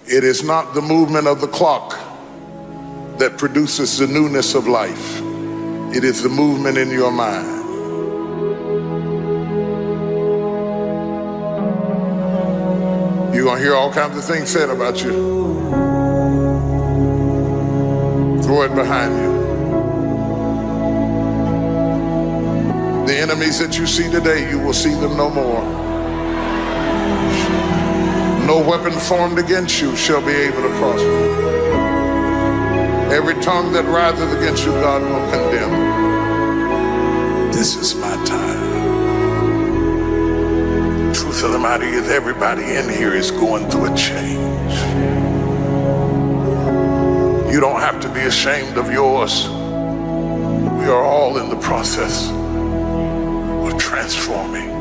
It is not the movement of the clock that produces the newness of life. It is the movement in your mind. You're gonna hear all kinds of things said about you. Throw it behind you. The enemies that you see today, you will see them no more. No weapon formed against you shall be able to prosper. Every tongue that riseth against you, God will condemn. This is my time. Truth of the matter is, everybody in here is going through a change. You don't have to be ashamed of yours. We are all in the process of transforming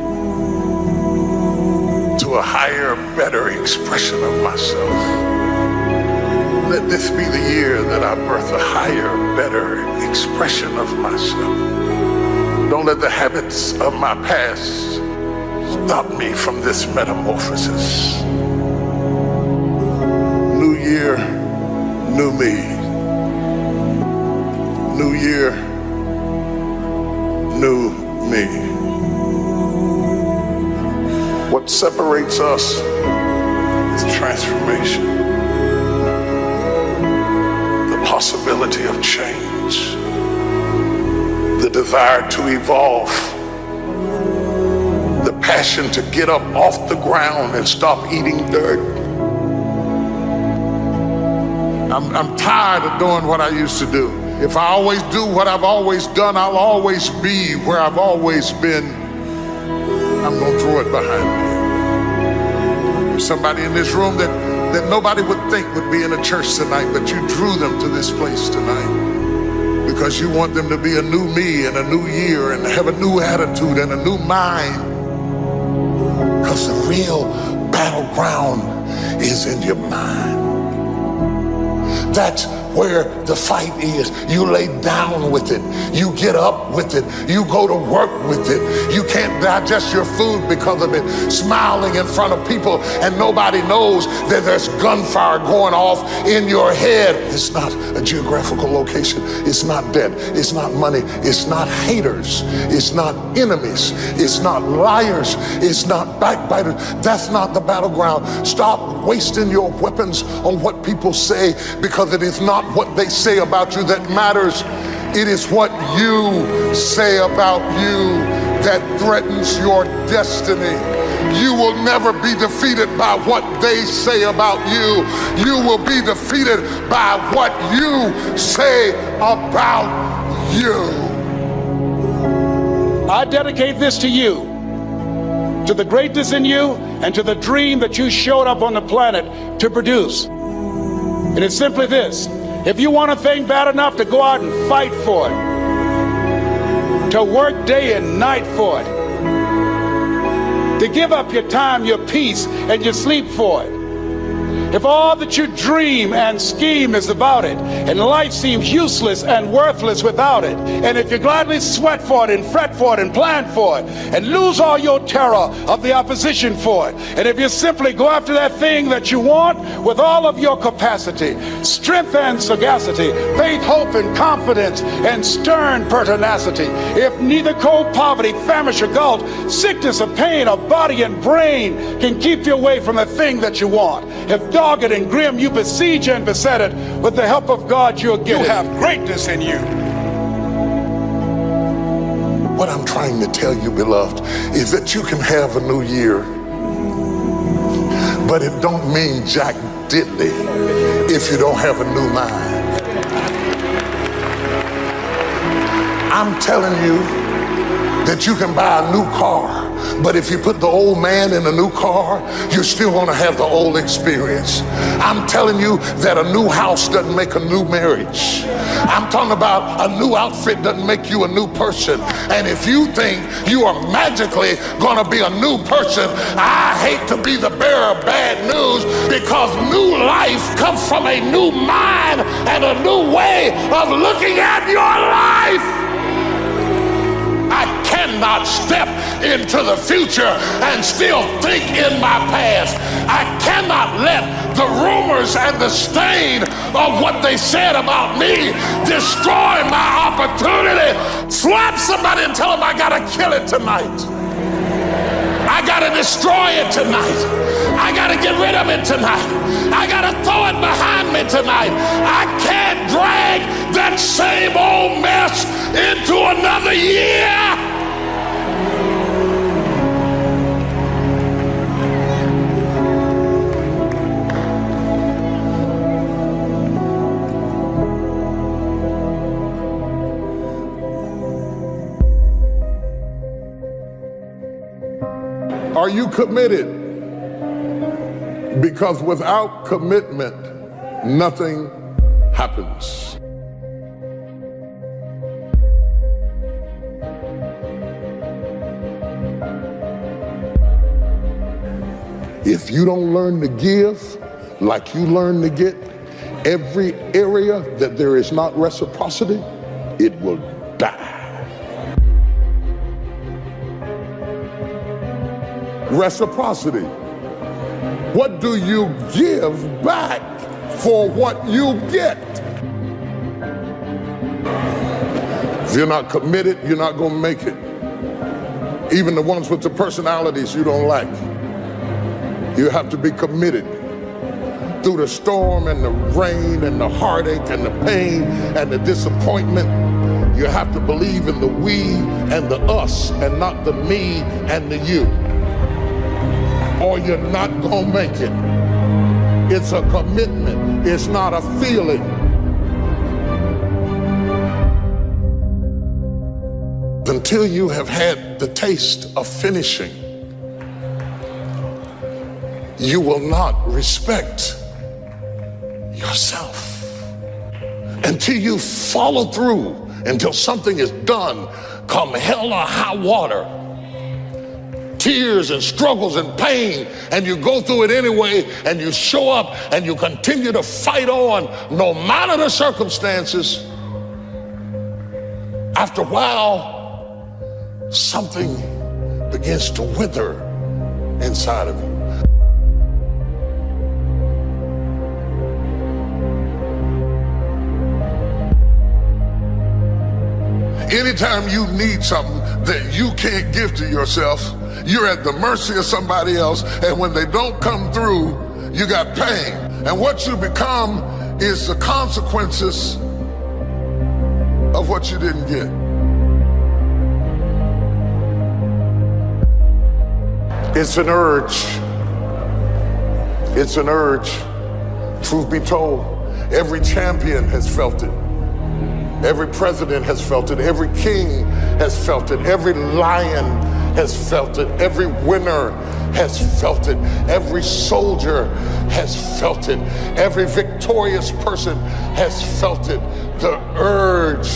to a higher, better expression of myself. Let this be the year that I birth a higher, better expression of myself. Don't let the habits of my past stop me from this metamorphosis. New year, new me. New year, new me. What separates us is transformation. The possibility of change. The desire to evolve. The passion to get up off the ground and stop eating dirt. I'm tired of doing what I used to do. If I always do what I've always done, I'll always be where I've always been. I'm gonna throw it behind me. There's somebody in this room that nobody would think would be in a church tonight, but you drew them to this place tonight because you want them to be a new me and a new year and have a new attitude and a new mind. Because the real battleground is in your mind. That's where the fight is. You lay down with it. You get up with it. You go to work with it. You can't digest your food because of it. Smiling in front of people and nobody knows that there's gunfire going off in your head. It's not a geographical location. It's not debt. It's not money. It's not haters. It's not enemies. It's not liars. It's not backbiters. That's not the battleground. Stop wasting your weapons on what people say, because it is not what they say about you that matters. It is what you say about you that threatens your destiny. You will never be defeated by what they say about you. You will be defeated by what you say about you. I dedicate this to you, to the greatness in you, and to the dream that you showed up on the planet to produce. And it's simply this: if you want a thing bad enough to go out and fight for it, to work day and night for it, to give up your time, your peace, and your sleep for it, if all that you dream and scheme is about it, and life seems useless and worthless without it, and if you gladly sweat for it and fret for it and plan for it, and lose all your terror of the opposition for it, and if you simply go after that thing that you want with all of your capacity, strength and sagacity, faith, hope, and confidence, and stern pertinacity, if neither cold poverty, famish, or gulf, sickness or pain of body and brain can keep you away from the thing that you want, if dogged and grim you besiege and beset it, with the help of God you'll get it. You have greatness in you. What I'm trying to tell you, beloved, is that you can have a new year, but it don't mean jack diddly if you don't have a new mind. I'm telling you that you can buy a new car, but if you put the old man in a new car, you're still going to have the old experience. I'm telling you that a new house doesn't make a new marriage. I'm talking about a new outfit doesn't make you a new person. And if you think you are magically going to be a new person, I hate to be the bearer of bad news, because new life comes from a new mind and a new way of looking at your life. I cannot step into the future and still think in my past. I cannot let the rumors scars and the stain of what they said about me, destroy my opportunity. Slap somebody and tell them I gotta kill it tonight. I gotta destroy it tonight. I gotta get rid of it tonight. I gotta throw it behind me tonight. I can't drag that same old mess into another year. Are you committed? Because without commitment, nothing happens. If you don't learn to give like you learn to get, every area that there is not reciprocity, it will die. Reciprocity. What do you give back for what you get? If you're not committed, you're not going to make it. Even the ones with the personalities you don't like. You have to be committed. Through the storm and the rain and the heartache and the pain and the disappointment, you have to believe in the we and the us and not the me and the you. Or you're not gonna make it. It's a commitment, it's not a feeling. Until you have had the taste of finishing, you will not respect yourself. Until you follow through, until something is done, come hell or high water, tears and struggles and pain, and you go through it anyway, and you show up and you continue to fight on no matter the circumstances. After a while, something begins to wither inside of you. Anytime you need something that you can't give to yourself, you're at the mercy of somebody else, and when they don't come through, you got pain. And what you become is the consequences of what you didn't get. It's an urge. It's an urge. Truth be told, every champion has felt it. Every president has felt it. Every king has felt it. Every lion has felt it. Every winner has felt it. Every soldier has felt it. Every victorious person has felt it. The urge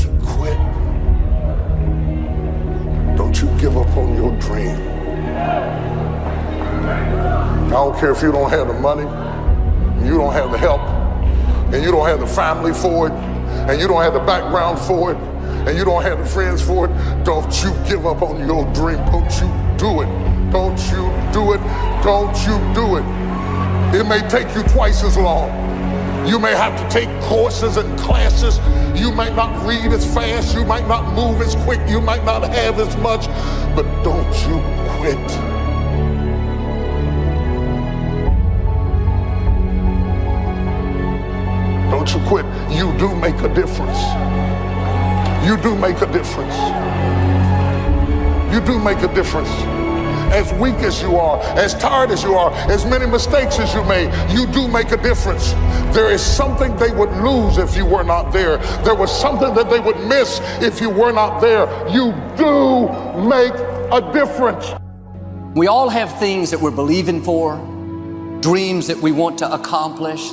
to quit. Don't you give up on your dream. I don't care if you don't have the money, you don't have the help, and you don't have the family for it, and you don't have the background for it, and you don't have the friends for it. Don't you give up on your dream. Don't you do it. Don't you do it. Don't you do it. It may take you twice as long. You may have to take courses and classes. You might not read as fast. You might not move as quick. You might not have as much. But don't you quit. Don't you quit. You do make a difference. You do make a difference. You do make a difference. As weak as you are, as tired as you are, as many mistakes as you made, you do make a difference. There is something they would lose if you were not there. There was something that they would miss if you were not there. You do make a difference. We all have things that we're believing for, dreams that we want to accomplish,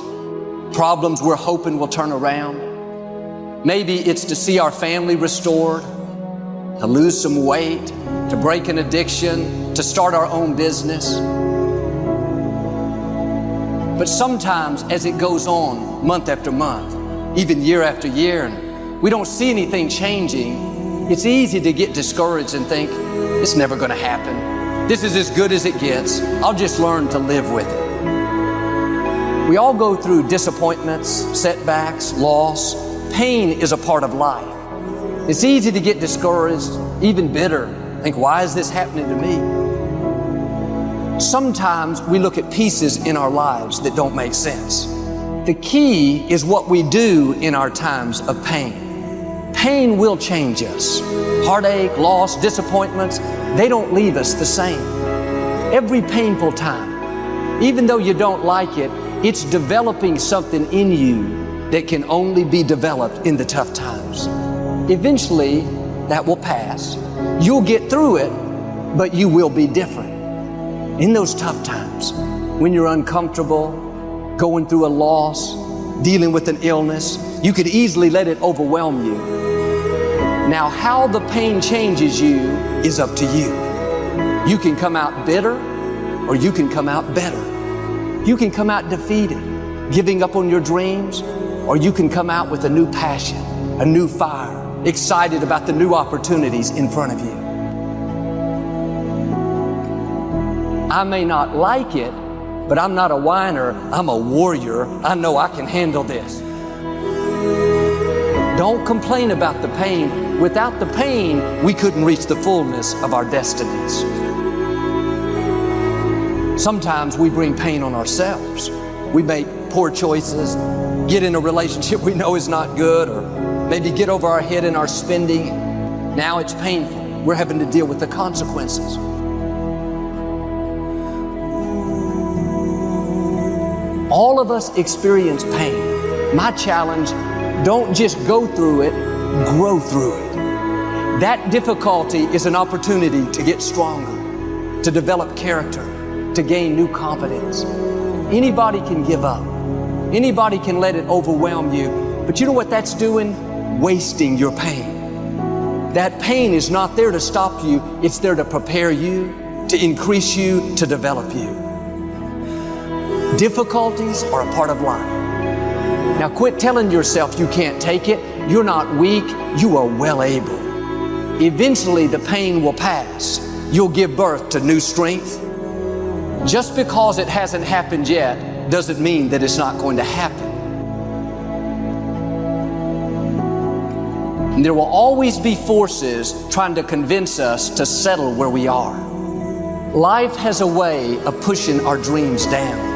problems we're hoping will turn around. Maybe it's to see our family restored, to lose some weight, to break an addiction, to start our own business. But sometimes as it goes on month after month, even year after year, and we don't see anything changing, it's easy to get discouraged and think, it's never going to happen. This is as good as it gets. I'll just learn to live with it. We all go through disappointments, setbacks, loss. Pain is a part of life. It's easy to get discouraged, even bitter. Think, why is this happening to me? Sometimes we look at pieces in our lives that don't make sense. The key is what we do in our times of pain. Pain will change us. Heartache, loss, disappointments, they don't leave us the same. Every painful time, even though you don't like it, it's developing something in you that can only be developed in the tough times. Eventually, that will pass. You'll get through it, but you will be different. In those tough times, when you're uncomfortable, going through a loss, dealing with an illness, you could easily let it overwhelm you. Now, how the pain changes you is up to you. You can come out bitter, or you can come out better. You can come out defeated, giving up on your dreams, or you can come out with a new passion, a new fire, excited about the new opportunities in front of you. I may not like it, but I'm not a whiner, I'm a warrior. I know I can handle this. Don't complain about the pain. Without the pain, we couldn't reach the fullness of our destinies. Sometimes we bring pain on ourselves. We make poor choices, get in a relationship we know is not good, or maybe get over our head in our spending. Now it's painful. We're having to deal with the consequences. All of us experience pain. My challenge, don't just go through it, grow through it. That difficulty is an opportunity to get stronger, to develop character, to gain new confidence. Anybody can give up. Anybody can let it overwhelm you. But you know what that's doing? Wasting your pain. That pain is not there to stop you. It's there to prepare you, to increase you, to develop you. Difficulties are a part of life. Now quit telling yourself you can't take it. You're not weak. You are well able. Eventually the pain will pass. You'll give birth to new strength. Just because it hasn't happened yet doesn't mean that it's not going to happen. And there will always be forces trying to convince us to settle where we are. Life has a way of pushing our dreams down.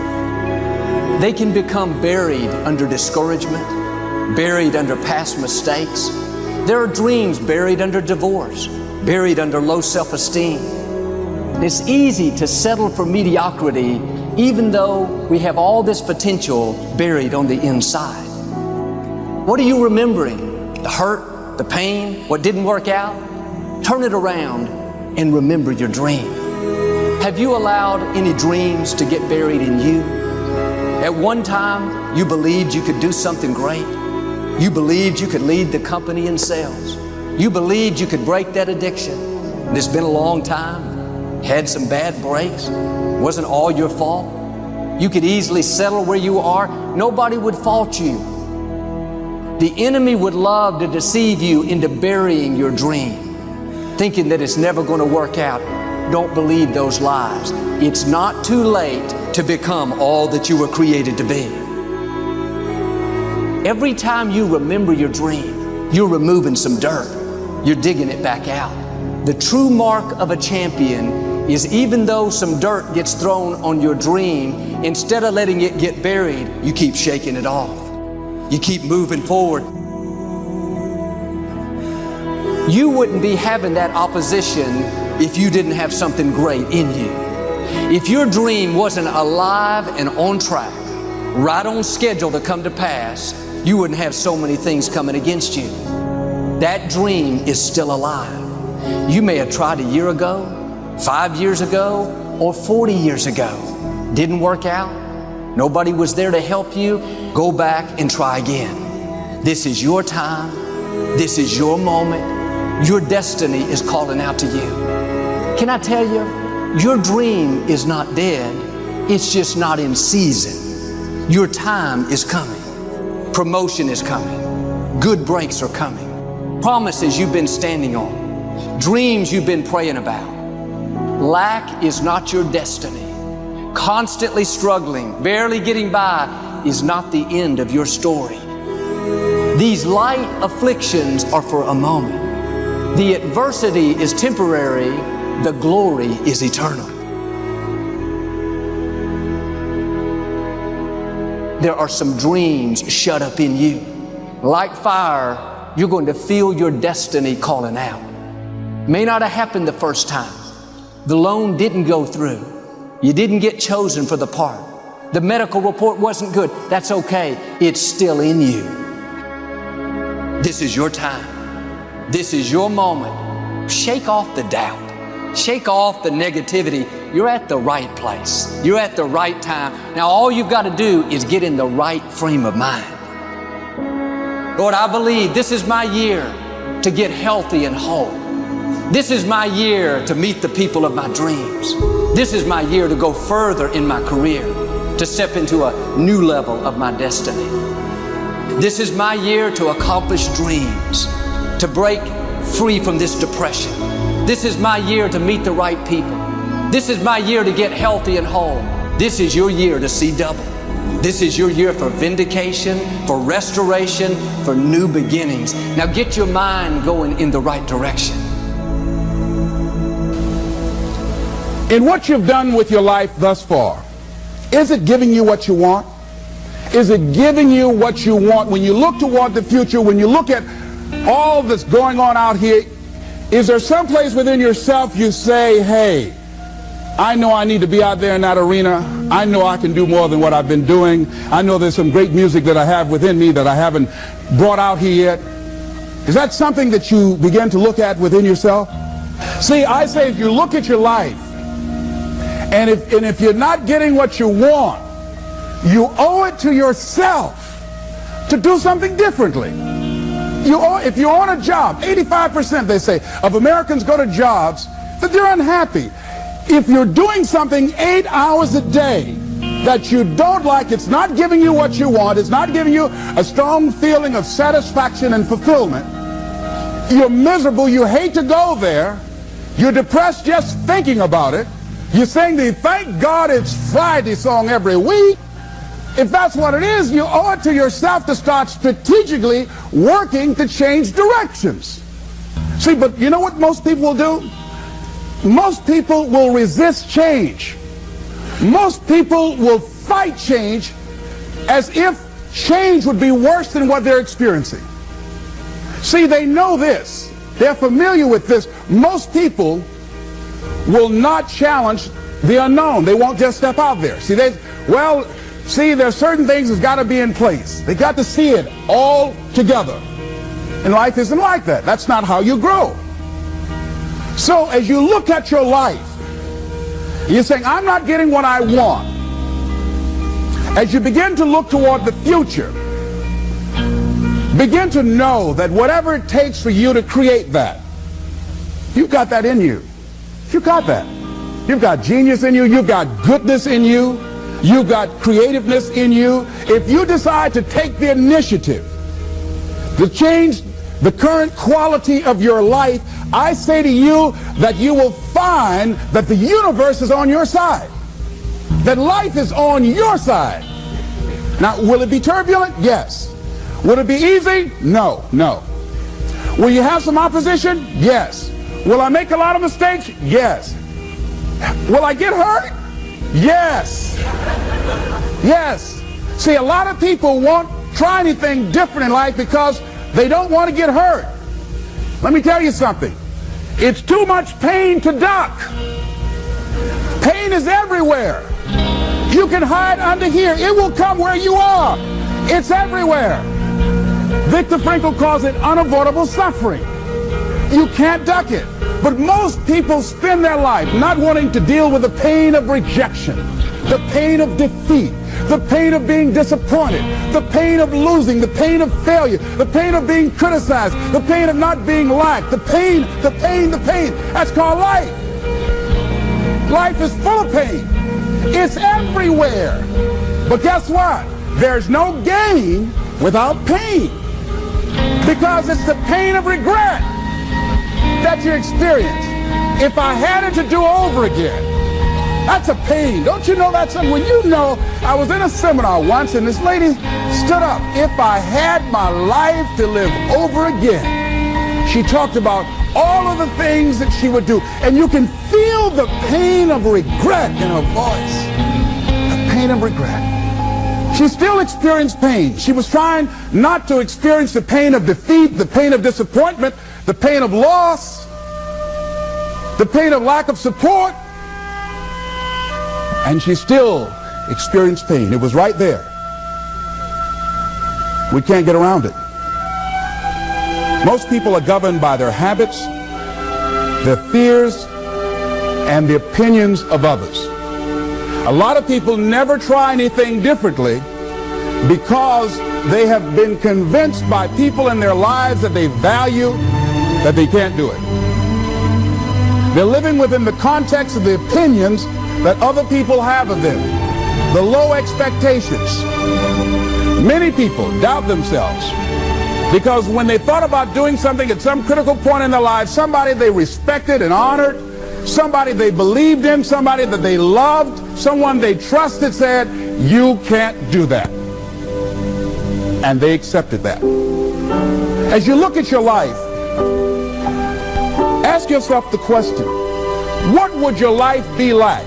They can become buried under discouragement, buried under past mistakes. There are dreams buried under divorce, buried under low self-esteem. It's easy to settle for mediocrity even though we have all this potential buried on the inside. What are you remembering? The hurt, the pain, what didn't work out? Turn it around and remember your dream. Have you allowed any dreams to get buried in you? At one time, you believed you could do something great. You believed you could lead the company in sales. You believed you could break that addiction. And it's been a long time. Had some bad breaks. Wasn't all your fault. You could easily settle where you are. Nobody would fault you. The enemy would love to deceive you into burying your dream, thinking that it's never going to work out. Don't believe those lies. It's not too late to become all that you were created to be. Every time you remember your dream, you're removing some dirt. You're digging it back out. The true mark of a champion is even though some dirt gets thrown on your dream, instead of letting it get buried, you keep shaking it off. You keep moving forward. You wouldn't be having that opposition if you didn't have something great in you. If your dream wasn't alive and on track, right on schedule to come to pass, you wouldn't have so many things coming against you. That dream is still alive. You may have tried a year ago, 5 years ago, or 40 years ago. Didn't work out. Nobody was there to help you. Go back and try again. This is your time. This is your moment. Your destiny is calling out to you. Can I tell you, your dream is not dead. It's just not in season. Your time is coming. Promotion is coming. Good breaks are coming. Promises you've been standing on. Dreams you've been praying about. Lack is not your destiny. constantly struggling, barely getting by, is not the end of your story. These light afflictions are for a moment. The adversity is temporary, the glory is eternal. There are some dreams shut up in you. Like fire, you're going to feel your destiny calling out. May not have happened the first time. The loan didn't go through. You didn't get chosen for the part. The medical report wasn't good. That's okay. It's still in you. This is your time. This is your moment. Shake off the doubt. Shake off the negativity. You're at the right place. You're at the right time. Now all you've got to do is get in the right frame of mind. Lord, I believe this is my year to get healthy and whole. This is my year to meet the people of my dreams. This is my year to go further in my career, to step into a new level of my destiny. This is my year to accomplish dreams, to break free from this depression. This is my year to meet the right people. This is my year to get healthy and whole. This is your year to see double. This is your year for vindication, for restoration, for new beginnings. Now get your mind going in the right direction. In what you've done with your life thus far, is it giving you what you want? Is it giving you what you want? When you look toward the future, when you look at all that's going on out here, is there some place within yourself you say, hey, I know I need to be out there in that arena. I know I can do more than what I've been doing. I know there's some great music that I have within me that I haven't brought out here yet. Is that something that you begin to look at within yourself? See, I say if you look at your life, and if you're not getting what you want, you owe it to yourself to do something differently. If you're on a job, 85% they say of Americans go to jobs that they're unhappy. If you're doing something 8 hours a day that you don't like, it's not giving you what you want, it's not giving you a strong feeling of satisfaction and fulfillment, you're miserable, you hate to go there, you're depressed just thinking about it, you sing the "Thank God It's Friday" song every week. If that's what it is, you owe it to yourself to start strategically working to change directions. See, but you know what most people will do? Most people will resist change. Most people will fight change as if change would be worse than what they're experiencing. See, they know this. They're familiar with this. Most people will not challenge the unknown. They won't just step out there. See, there's certain things that's got to be in place. They got to see it all together. And life isn't like that. That's not how you grow. So as you look at your life, you're saying, I'm not getting what I want. As you begin to look toward the future, begin to know that whatever it takes for you to create that, you've got that in you. You've got that. You've got genius in you. You've got goodness in you. You've got creativeness in you. If you decide to take the initiative to change the current quality of your life, I say to you that you will find that the universe is on your side, that life is on your side. Now, will it be turbulent? Yes. Will it be easy? No, no. Will you have some opposition? Yes. Will I make a lot of mistakes? Yes. Will I get hurt? Yes. Yes. See, a lot of people won't try anything different in life because they don't want to get hurt. Let me tell you something. It's too much pain to duck. Pain is everywhere. You can hide under here. It will come where you are. It's everywhere. Viktor Frankl calls it unavoidable suffering. You can't duck it. But most people spend their life not wanting to deal with the pain of rejection, the pain of defeat, the pain of being disappointed, the pain of losing, the pain of failure, the pain of being criticized, the pain of not being liked, the pain. That's called life. Life is full of pain. It's everywhere. But guess what? There's no gain without pain, because it's the pain of regret that you experience. If I had it to do over again, That's a pain. Don't you know that's something? When you know, I was in a seminar once and this lady stood up. If I had my life to live over again, she talked about all of the things that she would do. And you can feel the pain of regret in her voice. The pain of regret. She still experienced pain. She was trying not to experience the pain of defeat, the pain of disappointment, the pain of loss, the pain of lack of support. And she still experienced pain. It was right there. We can't get around it. Most people are governed by their habits, their fears, and the opinions of others. A lot of people never try anything differently because they have been convinced by people in their lives that they value that they can't do it. They're living within the context of the opinions that other people have of them, the low expectations. Many people doubt themselves because when they thought about doing something at some critical point in their lives, somebody they respected and honored, somebody they believed in, somebody that they loved, someone they trusted said, you can't do that. And they accepted that. As you look at your life, ask yourself the question, what would your life be like?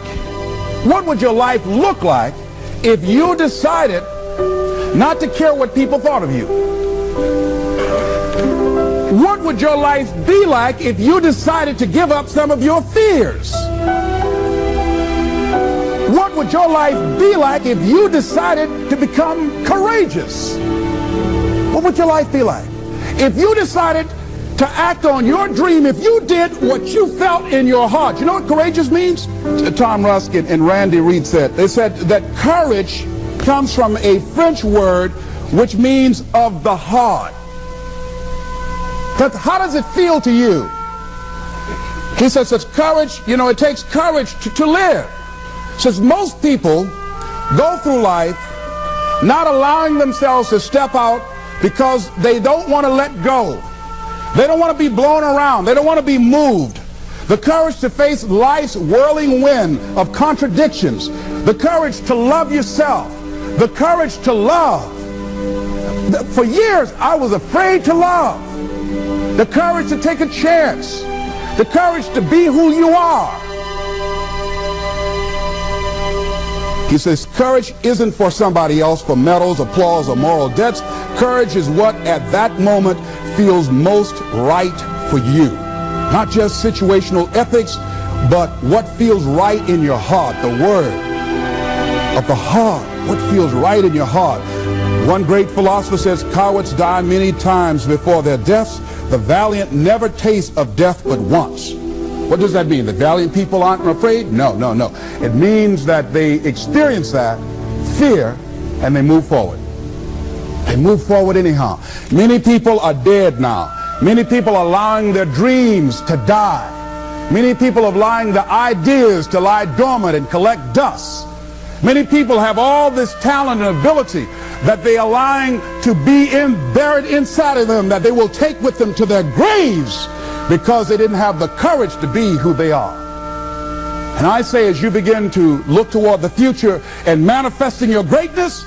What would your life look like if you decided not to care what people thought of you? What would your life be like if you decided to give up some of your fears? What would your life be like if you decided to become courageous? What would your life be like? If you decided to act on your dream, if you did what you felt in your heart. You know what courageous means? Tom Ruskin and Randy Reed said. They said that courage comes from a French word which means of the heart. But how does it feel to you? He says it's courage, you know, it takes courage to live. Says most people go through life not allowing themselves to step out because they don't want to let go. They don't want to be blown around. They don't want to be moved. The courage to face life's whirling wind of contradictions. The courage to love yourself. The courage to love. For years, I was afraid to love. The courage to take a chance. The courage to be who you are. He says courage isn't for somebody else, for medals, applause, or moral debts. Courage is what at that moment feels most right for you. Not just situational ethics, but what feels right in your heart, the word of the heart, what feels right in your heart. One great philosopher says, cowards die many times before their deaths. The valiant never taste of death but once. What does that mean? The valiant people aren't afraid? No, no, no. It means that they experience that fear and they move forward. They move forward anyhow. Many people are dead now. Many people are allowing their dreams to die. Many people are allowing the ideas to lie dormant and collect dust. Many people have all this talent and ability that they are allowing to be buried inside of them, that they will take with them to their graves because they didn't have the courage to be who they are. And I say, as you begin to look toward the future and manifesting your greatness,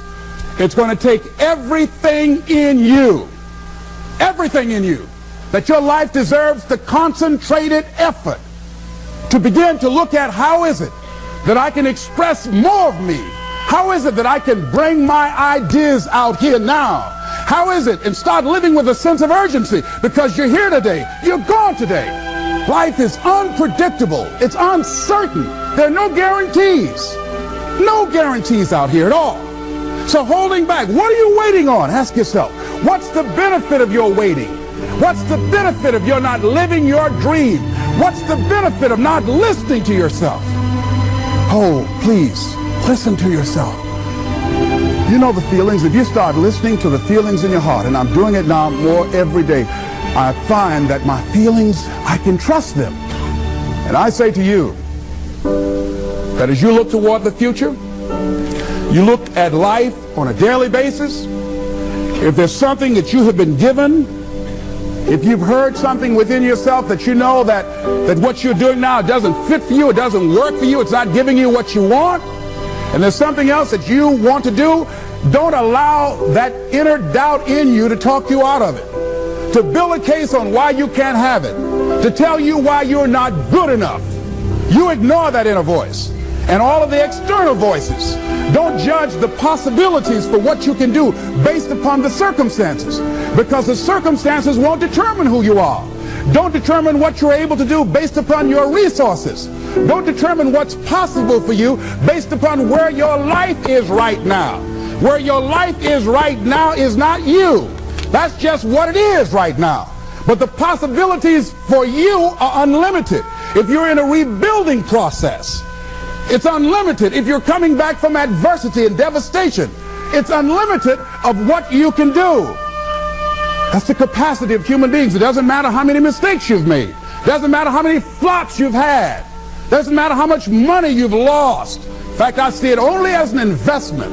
it's going to take everything in you, that your life deserves the concentrated effort to begin to look at how is it that I can express more of me? How is it that I can bring my ideas out here now? How is it? And start living with a sense of urgency, because you're here today, you're gone today. Life is unpredictable. It's uncertain. There are no guarantees. No guarantees out here at all. So holding back, what are you waiting on? Ask yourself, what's the benefit of your waiting? What's the benefit of your not living your dream? What's the benefit of not listening to yourself? Oh, please, listen to yourself. You know the feelings. If you start listening to the feelings in your heart, and I'm doing it now more every day, I find that my feelings, I can trust them. And I say to you that as you look toward the future, you look at life on a daily basis, if there's something that you have been given, If you've heard something within yourself that you know that what you're doing now doesn't fit for you, it doesn't work for you, it's not giving you what you want, and there's something else that you want to do, don't allow that inner doubt in you to talk you out of it, to build a case on why you can't have it, to tell you why you're not good enough. You ignore that inner voice and all of the external voices. Don't judge the possibilities for what you can do based upon the circumstances, because the circumstances won't determine who you are. Don't determine what you're able to do based upon your resources. Don't determine what's possible for you based upon where your life is right now. Where your life is right now is not you. That's just what it is right now. But the possibilities for you are unlimited. If you're in a rebuilding process, it's unlimited. If you're coming back from adversity and devastation, it's unlimited of what you can do. That's the capacity of human beings. It doesn't matter how many mistakes you've made. It doesn't matter how many flops you've had. It doesn't matter how much money you've lost. In fact, I see it only as an investment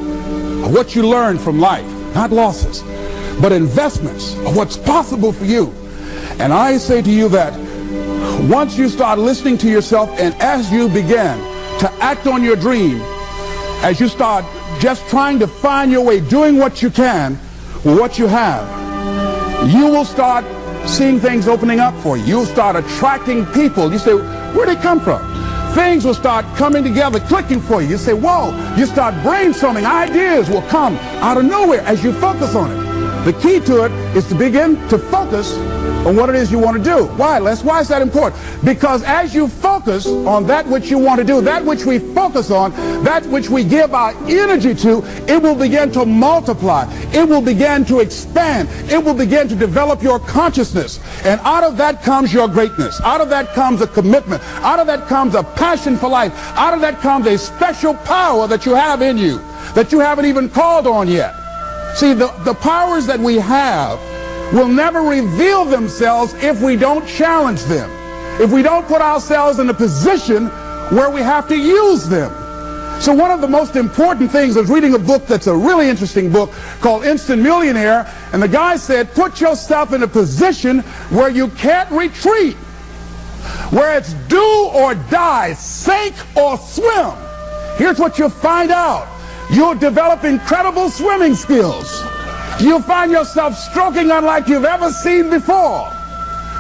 of what you learn from life. Not losses, but investments of what's possible for you. And I say to you that once you start listening to yourself, and as you begin to act on your dream, as you start just trying to find your way, doing what you can with what you have, you will start seeing things opening up for you. You'll start attracting people. You say, where'd they come from? Things will start coming together, clicking for you. You say, whoa. You start brainstorming. Ideas will come out of nowhere as you focus on it. The key to it is to begin to focus on what it is you want to do. Why, Les? Why is that important? Because as you focus on that which you want to do, that which we focus on, that which we give our energy to, it will begin to multiply. It will begin to expand. It will begin to develop your consciousness. And out of that comes your greatness. Out of that comes a commitment. Out of that comes a passion for life. Out of that comes a special power that you have in you that you haven't even called on yet. See, the powers that we have will never reveal themselves if we don't challenge them, if we don't put ourselves in a position where we have to use them. So one of the most important things is reading a book that's a really interesting book called Instant Millionaire, and the guy said, put yourself in a position where you can't retreat, where it's do or die, sink or swim. Here's what you'll find out. You'll develop incredible swimming skills. You'll find yourself stroking unlike you've ever seen before.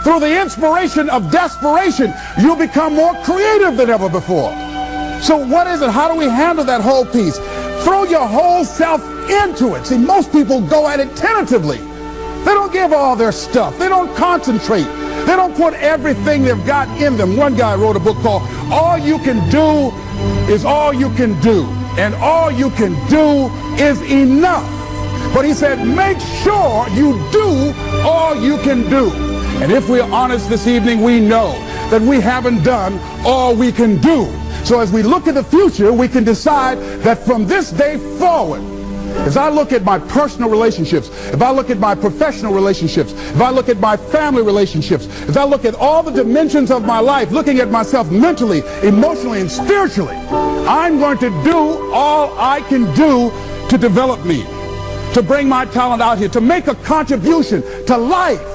Through the inspiration of desperation, you'll become more creative than ever before. So what is it? How do we handle that whole piece? Throw your whole self into it. See, most people go at it tentatively. They don't give all their stuff. They don't concentrate. They don't put everything they've got in them. One guy wrote a book called All You Can Do Is All You Can Do. And all you can do is enough. But he said, make sure you do all you can do. And if we're honest this evening, we know that we haven't done all we can do. So as we look at the future, we can decide that from this day forward, as I look at my personal relationships, if I look at my professional relationships, if I look at my family relationships, if I look at all the dimensions of my life, looking at myself mentally, emotionally, and spiritually, I'm going to do all I can do to develop me, to bring my talent out here, to make a contribution to life.